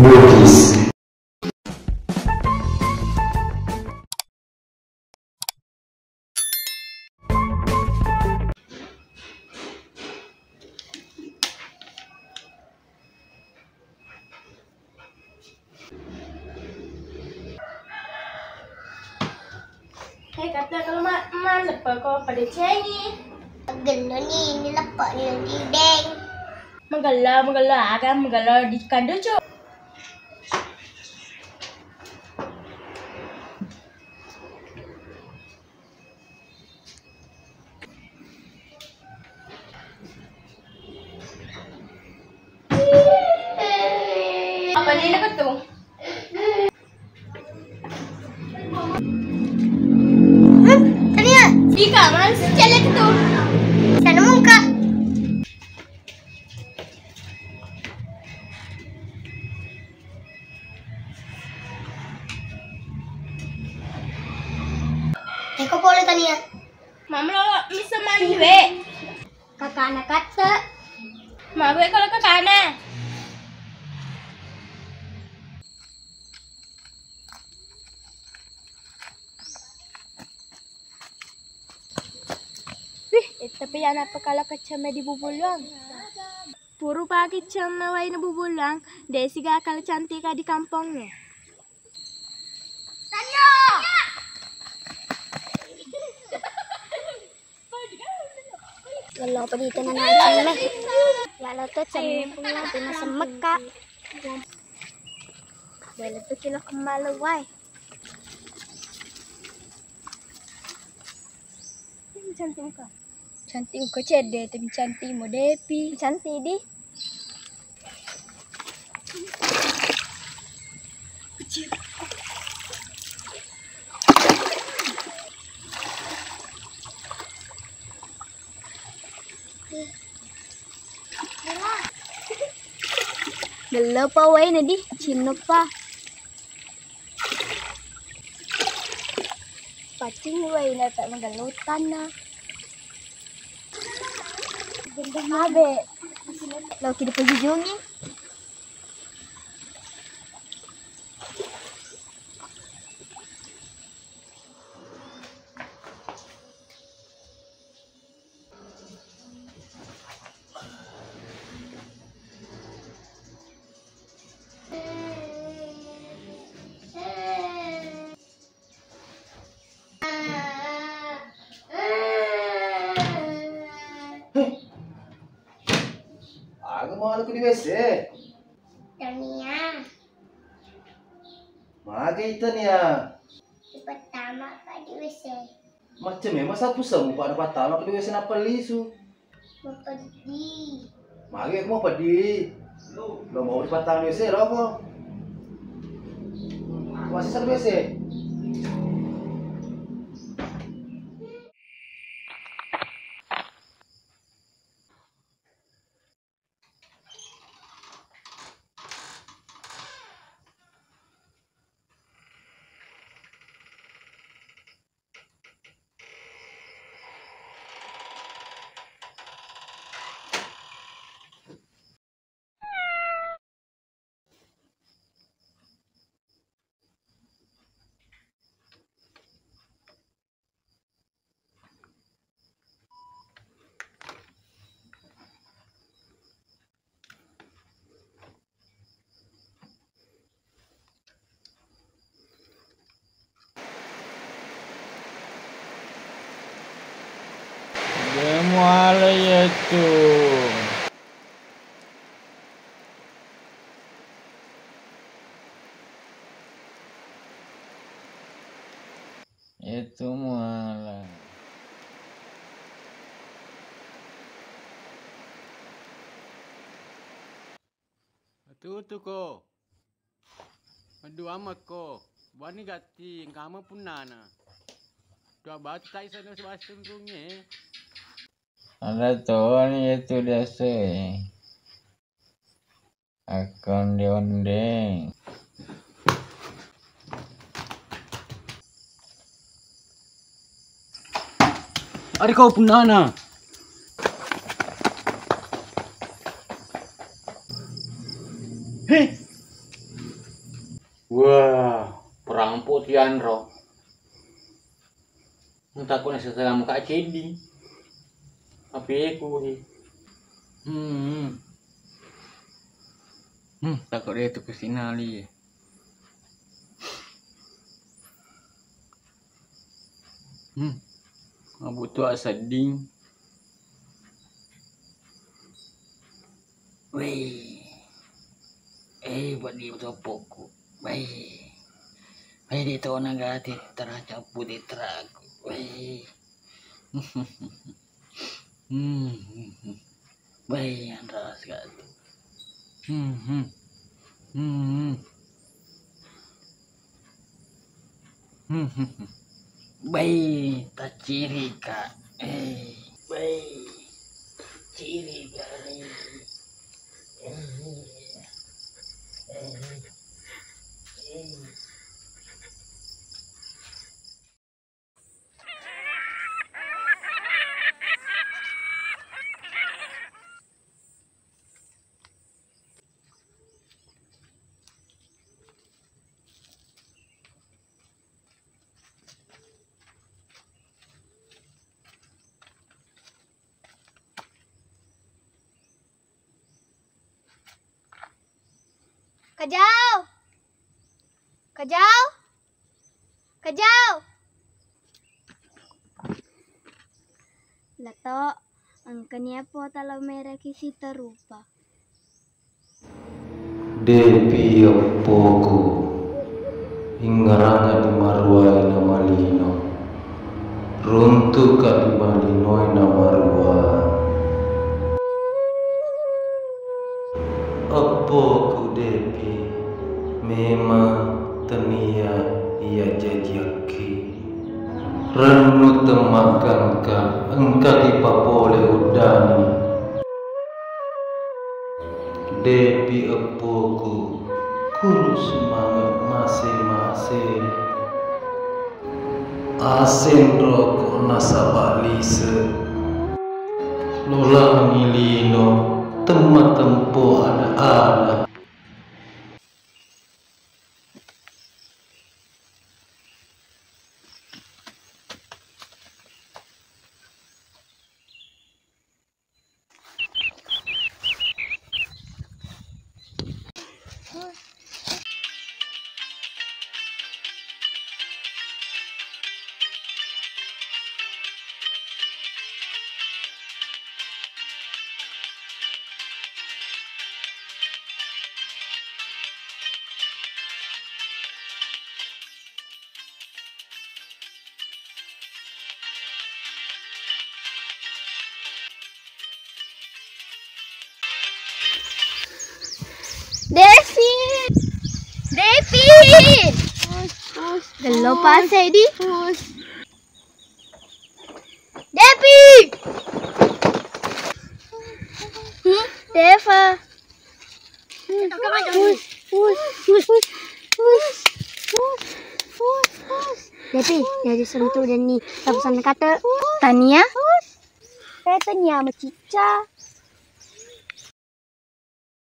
Bugis. Hei kata kalau mak lepas kau pada cengi. Gelo ni, ini lepak ni nanti deng. Menggala di kandung cok. Apa ni nak tu? Tadi ya? Ika mana si celek tu? Sana muka. Kau boleh tadi ya? Mama lo bisa mandi we. Kakak anak kata. Mak we kalau ke kana. Tapi yan apa kalau kecam di bubulang? Puro pagi kecam way na bubulang. Desi ga kalau cantik di kampungnya. Tanya. Kalau pergi tanah naik leh. Kalau tu cem pulang pina semeka. Boleh tu kilo kembali wai. Cantik muka. Cantik muka cede tapi cantik mo depi. Cantik di. Gelo pa way na di. Chino pa. Pacing way na tak magalutan na. Ganda mabe. Law kini pagijungi. Aku mau aku di WC. Tania. Maga itu nih ya. Pertama kak di WC. Macam ya masa aku semua pada patah aku di WC apa lisu. Mau pergi. Maga aku mau pergi. Lo mau di patah WC lo kok. Masih satu WC. Assalamualaikum. Itu malah. Itu ko. Madu amat ko. Bani gati kamu pun nana. Dua batu tai sana sebas tunggungnya. Ada tuan itu dia sih. Akan diondeng. Ari kau pun nana. Hei, ganro. Takut na sa mo ka kedi. Api ko hi. Takut dia tu kesinali. Abu tu seding. Wei. Buat dia betul pokok. Wei. Wei dia tahu nagati teracapu di teraku. Wei. Wei andra sekali. Wei tak ciri kak. Wei ciri kali. Kajau! Kajau! Kajau! Lato, ang kanya po talo merah kisi terupa. Depi apoko ingaranga di maruai na malino runtu ka di malinoi na marua apoko depi memang tania ia jajaki renu temakan ka engka ipapole udani Depi apoku kuru semangat masing-masing asin rokok nasabalise lola ngilino tempat tempo ada David! David! Gelo pasai di. David! Deva. Depi, dari sentuh dan ni. Tapusan kata Tania. Tania mecica.